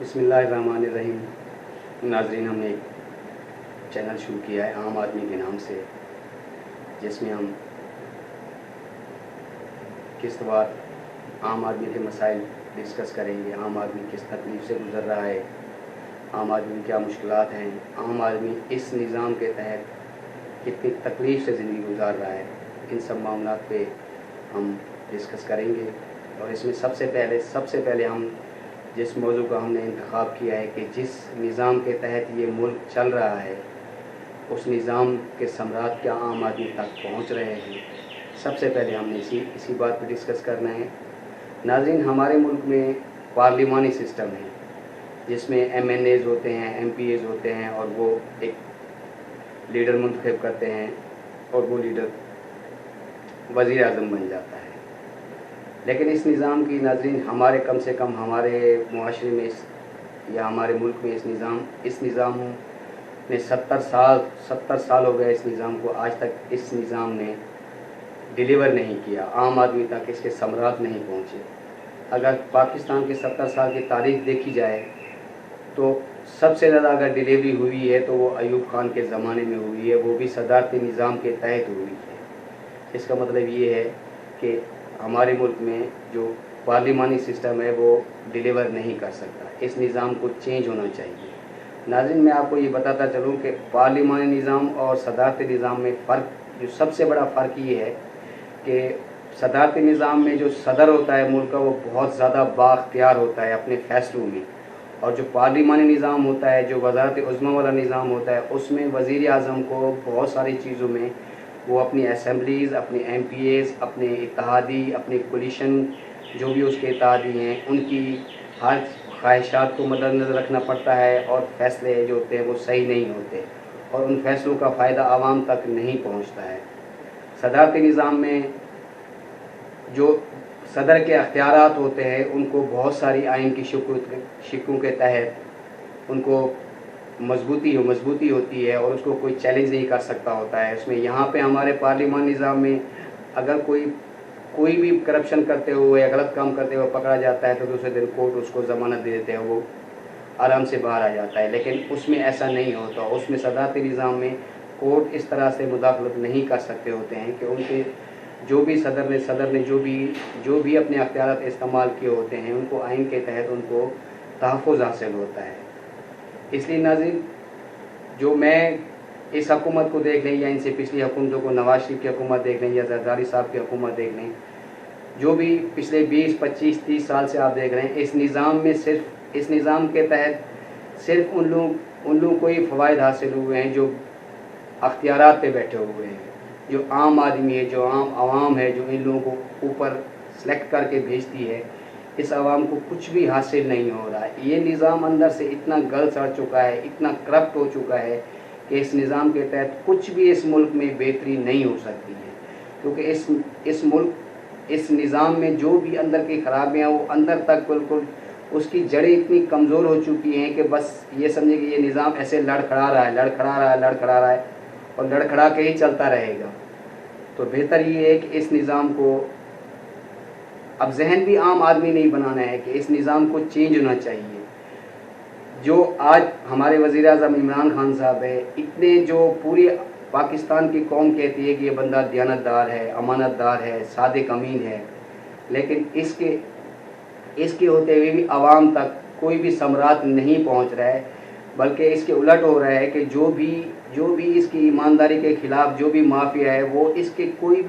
بسم اللہ الرحمن الرحیم۔ ناظرین، ہم نے ایک چینل شروع کیا ہے عام آدمی کے نام سے، جس میں ہم قسط وار عام آدمی کے مسائل ڈسکس کریں گے۔ عام آدمی کس تکلیف سے گزر رہا ہے، عام آدمی کیا مشکلات ہیں، عام آدمی اس نظام کے تحت کتنی تکلیف سے زندگی گزار رہا ہے، ان سب معاملات پہ ہم ڈسکس کریں گے۔ اور اس میں سب سے پہلے ہم جس موضوع کا ہم نے انتخاب کیا ہے کہ جس نظام کے تحت یہ ملک چل رہا ہے، اس نظام کے ثمرات کیا عام آدمی تک پہنچ رہے ہیں، سب سے پہلے ہم نے اسی بات پہ ڈسکس کرنا ہے۔ ناظرین، ہمارے ملک میں پارلیمانی سسٹم ہے، جس میں ایم این ایز ہوتے ہیں، ایم پی ایز ہوتے ہیں، اور وہ ایک لیڈر منتخب کرتے ہیں اور وہ لیڈر وزیر اعظم بن جاتا ہے۔ لیکن اس نظام کی ناظرین کم سے کم ہمارے معاشرے میں یا ہمارے ملک میں اس نظام نے 70 سال ہو گئے اس نظام کو، آج تک اس نظام نے ڈیلیور نہیں کیا، عام آدمی تک اس کے ثمرات نہیں پہنچے۔ اگر پاکستان کے 70 سال کی تاریخ دیکھی جائے تو سب سے زیادہ اگر ڈیلیوری ہوئی ہے تو وہ ایوب خان کے زمانے میں ہوئی ہے، وہ بھی صدارتی نظام کے تحت ہوئی ہے۔ اس کا مطلب یہ ہے کہ ہمارے ملک میں جو پارلیمانی سسٹم ہے وہ ڈیلیور نہیں کر سکتا، اس نظام کو چینج ہونا چاہیے۔ ناظرین، میں آپ کو یہ بتاتا چلوں کہ پارلیمانی نظام اور صدارتی نظام میں جو سب سے بڑا فرق یہ ہے کہ صدارتی نظام میں جو صدر ہوتا ہے ملک کا، وہ بہت زیادہ بااختیار ہوتا ہے اپنے فیصلوں میں، اور جو پارلیمانی نظام ہوتا ہے، جو وزارت عظمیٰ والا نظام ہوتا ہے، اس میں وزیر اعظم کو بہت ساری چیزوں میں وہ اپنی اسمبلیز، اپنے ایم پی ایز، اپنے اتحادی، اپنے کولیشن جو بھی اس کے اتحادی ہیں، ان کی ہر خواہشات کو مد نظر رکھنا پڑتا ہے، اور فیصلے جو ہوتے ہیں وہ صحیح نہیں ہوتے، اور ان فیصلوں کا فائدہ عوام تک نہیں پہنچتا ہے۔ صدارتی نظام میں جو صدر کے اختیارات ہوتے ہیں، ان کو بہت ساری آئین کی شقوں کے تحت ان کو مضبوطی ہوتی ہے، اور اس کو کوئی چیلنج نہیں کر سکتا ہوتا ہے۔ اس میں یہاں پہ ہمارے پارلیمان نظام میں اگر کوئی بھی کرپشن کرتے ہوئے یا غلط کام کرتے ہوئے پکڑا جاتا ہے تو دوسرے دن کورٹ اس کو ضمانت دے دیتے ہیں، وہ آرام سے باہر آ جاتا ہے۔ لیکن اس میں ایسا نہیں ہوتا، اس میں صدارتی نظام میں کورٹ اس طرح سے مداخلت نہیں کر سکتے ہوتے ہیں کہ ان کے جو بھی صدر نے جو بھی اپنے اختیارات استعمال کیے ہوتے ہیں، ان کو آئین کے تحت ان کو تحفظ حاصل ہوتا ہے۔ اس لیے ناظرین، جو میں اس حکومت کو دیکھ لیں یا ان سے پچھلی حکومتوں کو، نواز شریف کی حکومت دیکھ لیں یا زرداری صاحب کی حکومت دیکھ لیں، جو بھی پچھلے 20 25 30 سال سے آپ دیکھ رہے ہیں، اس نظام کے تحت صرف ان لوگوں کو ہی فوائد حاصل ہوئے ہیں جو اختیارات پہ بیٹھے ہوئے ہیں، جو عام آدمی ہے، جو عوام ہے، جو ان لوگوں کو اوپر سلیکٹ کر کے بھیجتی ہے، اس عوام کو کچھ بھی حاصل نہیں ہو رہا ہے۔ یہ نظام اندر سے اتنا گل سڑ چکا ہے، اتنا کرپٹ ہو چکا ہے کہ اس نظام کے تحت کچھ بھی اس ملک میں بہتری نہیں ہو سکتی ہے، کیونکہ اس نظام میں جو بھی اندر کی خرابیاں وہ اندر تک بالکل اس کی جڑیں اتنی کمزور ہو چکی ہیں کہ بس یہ سمجھے کہ یہ نظام ایسے لڑکھڑا رہا ہے اور لڑکھڑا کے ہی چلتا رہے گا۔ تو بہتر یہ ہے کہ اس نظام کو اب ذہن بھی عام آدمی نہیں بنانا ہے کہ اس نظام کو چینج ہونا چاہیے۔ جو آج ہمارے وزیر اعظم عمران خان صاحب ہے، اتنے جو پوری پاکستان کی قوم کہتی ہے کہ یہ بندہ دیانت دار ہے، امانت دار ہے، صادق امین ہے، لیکن اس کے ہوتے ہوئے بھی عوام تک کوئی بھی ثمرات نہیں پہنچ رہا ہے، بلکہ اس کے الٹ ہو رہا ہے کہ جو بھی اس کی ایمانداری کے خلاف جو بھی مافیا ہے، وہ اس کے کوئی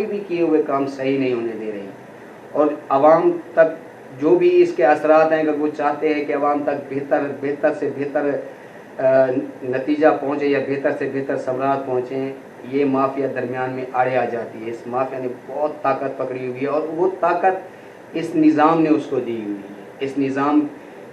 بھی کیے ہوئے کام صحیح نہیں ہونے دے رہی، اور عوام تک جو بھی اس کے اثرات ہیں، اگر وہ چاہتے ہیں کہ عوام تک بہتر سے بہتر نتیجہ پہنچے یا بہتر سے بہتر ثمرات پہنچیں، یہ مافیا درمیان میں آڑے آ جاتی ہے۔ اس مافیا نے بہت طاقت پکڑی ہوئی ہے، اور وہ طاقت اس نظام نے اس کو دی ہوئی ہے۔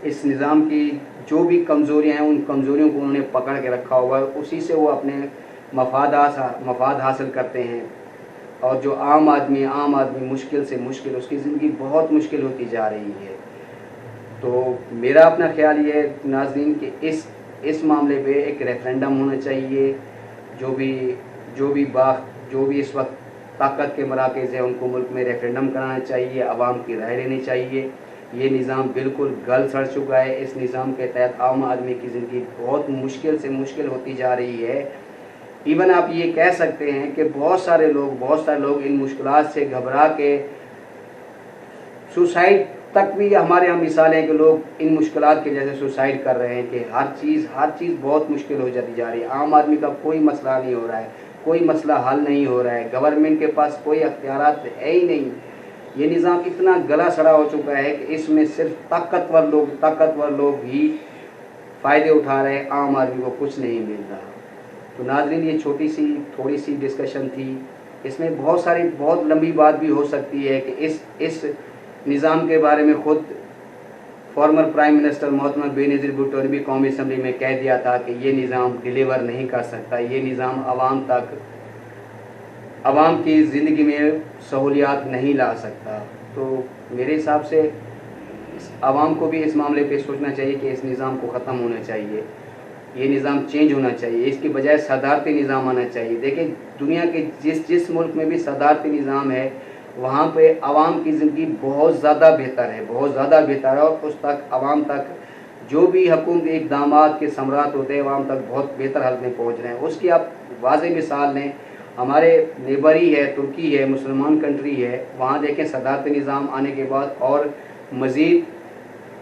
اس نظام کی جو بھی کمزوریاں ہیں، ان کمزوریوں کو انہوں نے پکڑ کے رکھا ہوا ہے، اسی سے وہ اپنے مفاد حاصل کرتے ہیں، اور جو عام آدمی مشکل سے مشکل، اس کی زندگی بہت مشکل ہوتی جا رہی ہے۔ تو میرا اپنا خیال یہ ہے ناظرین کہ اس معاملے پہ ایک ریفرینڈم ہونا چاہیے۔ جو بھی اس وقت طاقت کے مراکز ہیں، ان کو ملک میں ریفرینڈم کرانا چاہیے، عوام کی رائے لینی چاہیے یہ نظام بالکل گل سڑ چکا ہے. اس نظام کے تحت عام آدمی کی زندگی بہت مشکل سے مشکل ہوتی جا رہی ہے. ایون آپ یہ کہہ سکتے ہیں کہ بہت سارے لوگ ان مشکلات سے گھبرا کے سوسائڈ تک بھی ہمارے یہاں مثال ہیں کہ لوگ ان مشکلات کی وجہ سے سوسائڈ کر رہے ہیں کہ ہر چیز بہت مشکل ہو جاتی جا رہی ہے. عام آدمی کا کوئی مسئلہ نہیں ہو رہا ہے, کوئی مسئلہ حل نہیں ہو رہا ہے, گورنمنٹ کے پاس کوئی اختیارات ہے ہی نہیں. یہ نظام اتنا گلا سڑا ہو چکا ہے کہ اس میں صرف طاقتور لوگ ہی فائدے اٹھا رہے ہیں, عام آدمی کو کچھ نہیں مل رہا. تو ناظرین, یہ تھوڑی سی ڈسکشن تھی. اس میں بہت لمبی بات بھی ہو سکتی ہے کہ اس نظام کے بارے میں خود فارمر پرائم منسٹر محترمہ بے نظیر بھٹو نے بھی قومی اسمبلی میں کہہ دیا تھا کہ یہ نظام ڈیلیور نہیں کر سکتا, یہ نظام عوام کی زندگی میں سہولیات نہیں لا سکتا. تو میرے حساب سے عوام کو بھی اس معاملے پہ سوچنا چاہیے کہ اس نظام کو ختم ہونا چاہیے, یہ نظام چینج ہونا چاہیے, اس کی بجائے صدارتی نظام آنا چاہیے. دیکھیں, دنیا کے جس ملک میں بھی صدارتی نظام ہے وہاں پہ عوام کی زندگی بہت زیادہ بہتر ہے, اور اس تک عوام تک جو بھی حکومتی اقدامات کے ثمرات ہوتے ہیں عوام تک بہت بہتر حالت میں پہنچ رہے ہیں. اس کی آپ واضح مثال لیں, ہمارے نیبر ہی ہے, ترکی ہے, مسلمان کنٹری ہے, وہاں دیکھیں صدارتی نظام آنے کے بعد اور مزید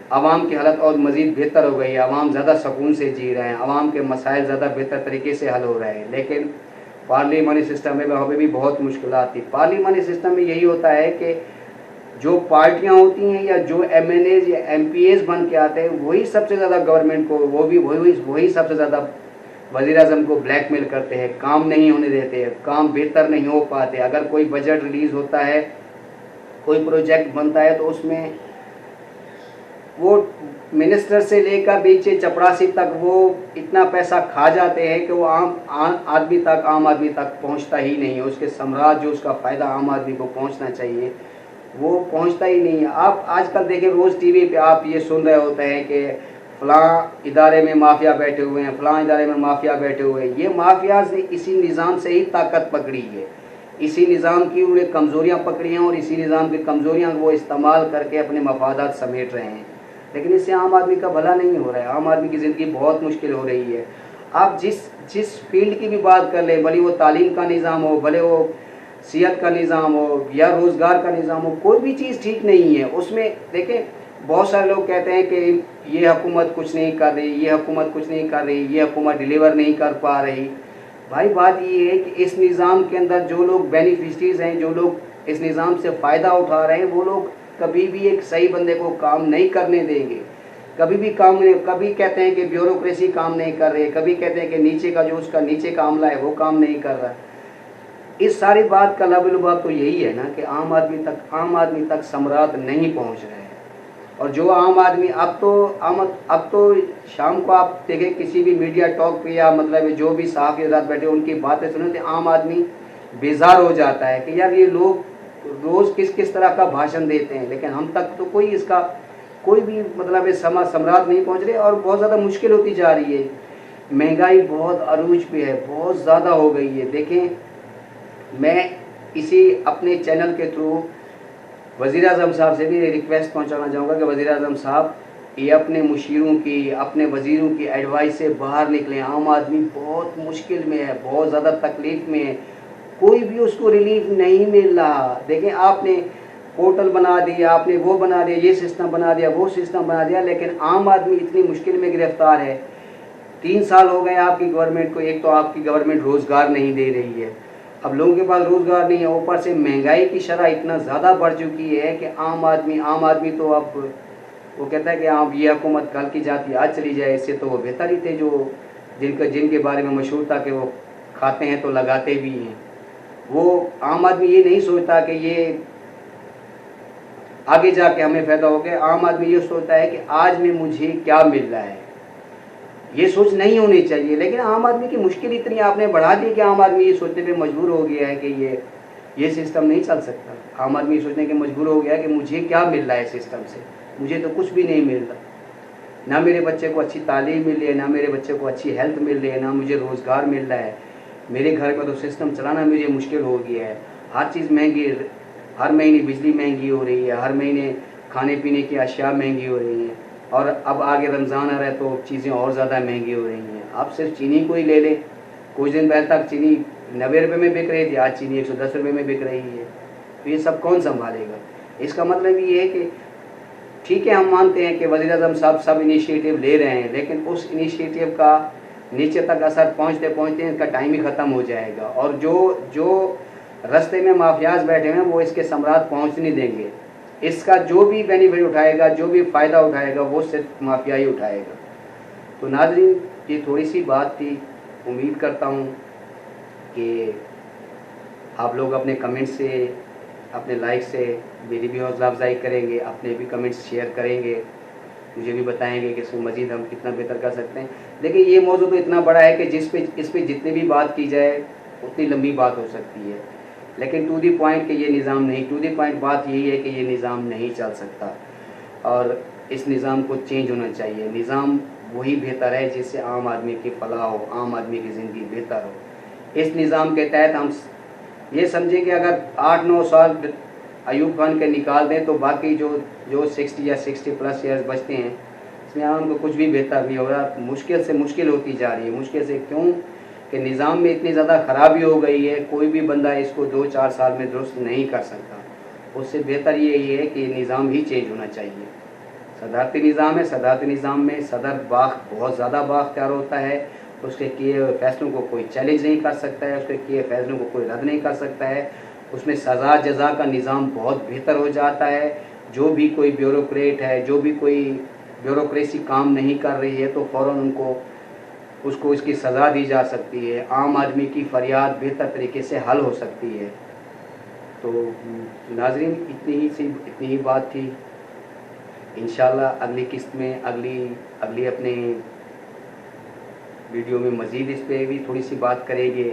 عوام کی حالت اور مزید بہتر ہو گئی ہے. عوام زیادہ سکون سے جی رہے ہیں, عوام کے مسائل زیادہ بہتر طریقے سے حل ہو رہے ہیں. لیکن پارلیمانی سسٹم میں وہاں پہ بھی بہت مشکلات تھی. پارلیمانی سسٹم میں یہی ہوتا ہے کہ جو پارٹیاں ہوتی ہیں یا جو ایم این ایز یا ایم پی ایز بن کے آتے ہیں وہی سب سے زیادہ گورنمنٹ کو وہی سب سے زیادہ وزیر اعظم کو بلیک میل کرتے ہیں, کام نہیں ہونے دیتے ہیں, کام بہتر نہیں ہو پاتے. اگر کوئی بجٹ ریلیز ہوتا ہے, کوئی پروجیکٹ بنتا ہے تو اس میں وہ منسٹر سے لے کر نیچے چپراسی تک وہ اتنا پیسہ کھا جاتے ہیں کہ وہ عام آدمی تک پہنچتا ہی نہیں ہے. اس کے ثمرات جو اس کا فائدہ عام آدمی کو پہنچنا چاہیے وہ پہنچتا ہی نہیں ہے. آپ آج کل دیکھیں روز ٹی وی پہ آپ یہ سن رہے ہوتے ہیں کہ فلاں ادارے میں مافیا بیٹھے ہوئے ہیں, فلاں ادارے میں مافیا بیٹھے ہوئے ہیں. یہ مافیاز نے اسی نظام سے ہی طاقت پکڑی ہے, اسی نظام کی انہیں کمزوریاں پکڑی ہیں اور اسی نظام کی کمزوریاں وہ استعمال کر کے اپنے مفادات سمیٹ رہے ہیں. لیکن اس سے عام آدمی کا بھلا نہیں ہو رہا ہے, عام آدمی کی زندگی بہت مشکل ہو رہی ہے. آپ جس فیلڈ کی بھی بات کر لیں, بھلے وہ تعلیم کا نظام ہو, بھلے وہ صحت کا نظام ہو یا روزگار کا نظام ہو, کوئی بھی چیز ٹھیک نہیں ہے. اس میں دیکھیں بہت سارے لوگ کہتے ہیں کہ یہ حکومت کچھ نہیں کر رہی, یہ حکومت کچھ نہیں کر رہی, یہ حکومت ڈیلیور نہیں کر پا رہی. بھائی بات یہ ہے کہ اس نظام کے اندر جو لوگ بینیفیشریز ہیں, جو لوگ اس نظام سے فائدہ اٹھا رہے ہیں, وہ لوگ کبھی بھی ایک صحیح بندے کو کام نہیں کرنے دیں گے. کبھی کہتے ہیں کہ بیوروکریسی کام نہیں کر رہے, کبھی کہتے ہیں کہ نیچے کا جو اس کا نیچے کا عملہ ہے وہ کام نہیں کر رہا. اس ساری بات کا لب لباب تو یہی ہے نا کہ عام آدمی تک ثمرات نہیں پہنچ رہے ہیں. اور جو عام آدمی اب تو شام کو آپ دیکھیں کسی بھی میڈیا ٹاک پہ یا مطلب جو بھی صحافی حضرات بیٹھے ان کی باتیں سنیں تو عام آدمی بیزار ہو جاتا ہے کہ یار یہ لوگ روز کس طرح کا بھاشن دیتے ہیں, لیکن ہم تک تو کوئی بھی مطلب ثمرات نہیں پہنچ رہے اور بہت زیادہ مشکل ہوتی جا رہی ہے. مہنگائی بہت عروج پہ ہے, بہت زیادہ ہو گئی ہے. دیکھیں میں اسی اپنے چینل کے تھرو وزیر اعظم صاحب سے بھی ریکویسٹ پہنچانا چاہوں گا کہ وزیر اعظم صاحب یہ اپنے مشیروں کی, اپنے وزیروں کی ایڈوائس سے باہر نکلیں. عام آدمی بہت مشکل میں ہے, بہت زیادہ تکلیف میں ہے, کوئی بھی اس کو ریلیف نہیں مل رہا. دیکھیں آپ نے پورٹل بنا دیا, آپ نے وہ بنا دیا, یہ سسٹم بنا دیا, وہ سسٹم بنا دیا, لیکن عام آدمی اتنی مشکل میں گرفتار ہے. 3 سال ہو گئے آپ کی گورنمنٹ کو. ایک تو آپ کی گورنمنٹ روزگار نہیں دے رہی ہے, اب لوگوں کے پاس روزگار نہیں ہے, اوپر سے مہنگائی کی شرح اتنا زیادہ بڑھ چکی ہے کہ عام آدمی تو اب وہ کہتا ہے کہ آپ یہ حکومت کل کی جاتی آج چلی جائے, اس سے تو وہ بہتر ہی تھے جو جن کے بارے میں مشہور تھا کہ وہ کھاتے ہیں تو لگاتے بھی ہیں. وہ عام آدمی یہ نہیں سوچتا کہ یہ آگے جا کے ہمیں فائدہ ہو گیا. عام آدمی یہ سوچتا ہے کہ آج میں مجھے کیا مل رہا ہے, یہ سوچ نہیں ہونی چاہیے. لیکن عام آدمی کی مشکل اتنی آپ نے بڑھا دی کہ عام آدمی یہ سوچنے پہ مجبور ہو گیا ہے کہ یہ سسٹم نہیں چل سکتا. عام آدمی یہ سوچنے کے مجبور ہو گیا ہے کہ مجھے کیا مل رہا ہے سسٹم سے, مجھے تو کچھ بھی نہیں مل رہا. نہ میرے بچے کو اچھی تعلیم مل رہی ہے, نہ میرے بچے کو اچھی ہیلتھ مل رہی ہے, نہ مجھے روزگار مل رہا ہے. میرے گھر کا تو سسٹم چلانا مجھے مشکل ہو گیا ہے. ہر چیز مہنگی, ہر مہینے بجلی مہنگی ہو رہی ہے, ہر مہینے کھانے پینے کی اشیاء مہنگی ہو رہی ہیں، اور اب آگے رمضان آ رہا ہے تو چیزیں اور زیادہ مہنگی ہو رہی ہیں. آپ صرف چینی کو ہی لے لیں، کچھ دن پہلے تک چینی 90 روپے میں بک رہی تھی، آج چینی 110 روپے میں بک رہی ہے. تو یہ سب کون سنبھالے گا؟ اس کا مطلب یہ ہے کہ ٹھیک ہے، ہم مانتے ہیں کہ وزیر اعظم صاحب سب انیشیٹو لے رہے ہیں، لیکن اس انیشیٹو کا نیچے تک اثر پہنچتے پہنچتے ان کا ٹائم ہی ختم ہو جائے گا، اور جو رستے میں مافیاز بیٹھے ہیں وہ اس کے ثمرات پہنچ نہیں دیں گے. اس کا جو بھی بینیفٹ اٹھائے گا، جو بھی فائدہ اٹھائے گا، وہ صرف مافیا ہی اٹھائے گا. تو ناظرین، یہ تھوڑی سی بات تھی. امید کرتا ہوں کہ آپ لوگ اپنے کمنٹ سے، اپنے لائک سے میری بھی حوصلہ افزائی کریں گے، اپنے بھی کمنٹس شیئر کریں گے، مجھے بھی بتائیں گے کہ اس کو مزید ہم کتنا بہتر کر سکتے ہیں. دیکھیں، یہ موضوع تو اتنا بڑا ہے کہ اس پہ جتنی بھی بات کی جائے اتنی لمبی بات ہو سکتی ہے، لیکن ٹو دی پوائنٹ کہ یہ نظام نہیں، ٹو دی پوائنٹ بات یہی ہے کہ یہ نظام نہیں چل سکتا اور اس نظام کو چینج ہونا چاہیے. نظام وہی بہتر ہے جس سے عام آدمی کی فلاح ہو، عام آدمی کی زندگی بہتر ہو. اس نظام کے تحت ہم یہ سمجھیں کہ اگر 8-9 سال ایوب خان کے نکال دیں تو باقی جو 60 یا 60 پلس ایئرز بچتے ہیں، اس میں عوام کو کچھ بھی بہتر نہیں ہو رہا. مشکل سے مشکل ہوتی جا رہی ہے. مشکل سے کیوں؟ کہ نظام میں اتنی زیادہ خرابی ہو گئی ہے، کوئی بھی بندہ اس کو 2-4 سال میں درست نہیں کر سکتا. اس سے بہتر یہی ہے کہ نظام ہی چینج ہونا چاہیے. صدارتی نظام ہے، صدارتی نظام میں صدر بہت زیادہ بااختیار ہوتا ہے. اس کے کیے ہوئے فیصلوں کو کوئی چیلنج نہیں کر سکتا ہے، اس کے کیے فیصلوں کو کوئی رد نہیں کر سکتا ہے. اس میں سزا جزا کا نظام بہت بہتر ہو جاتا ہے. جو بھی کوئی بیوروکریٹ ہے، جو بھی کوئی بیوروکریسی کام نہیں کر رہی ہے تو فوراً اس کو اس کی سزا دی جا سکتی ہے. عام آدمی کی فریاد بہتر طریقے سے حل ہو سکتی ہے. تو ناظرین، اتنی ہی بات تھی. انشاءاللہ اگلی قسط میں اگلی اپنے ویڈیو میں مزید اس پہ بھی تھوڑی سی بات کریں گے.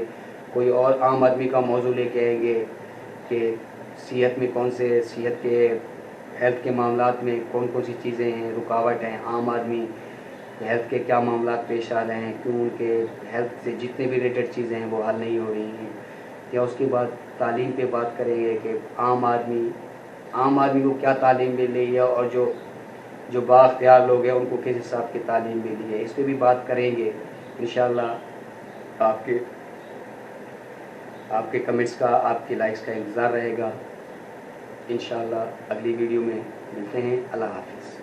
کوئی اور عام آدمی کا موضوع لے کے آئیں گے کہ صحت میں صحت کے ہیلتھ کے معاملات میں کون سی چیزیں ہیں، رکاوٹ ہیں. عام آدمی ہیلتھ کے کیا معاملات پیش آ رہے ہیں، کیوں ان کے ہیلتھ سے جتنے بھی ریلیٹڈ چیزیں ہیں وہ حل نہیں ہو رہی ہیں. یا اس کے بعد تعلیم پہ بات کریں گے کہ عام آدمی کو کیا تعلیم ملی ہے، اور جو بااختیار لوگ ہیں ان کو کس حساب کی تعلیم ملی ہے. اس پہ بھی بات کریں گے. انشاءاللہ آپ کے کمنٹس کا، آپ کے لائکس کا انتظار رہے گا. انشاءاللہ اگلی ویڈیو میں ملتے ہیں. اللہ حافظ.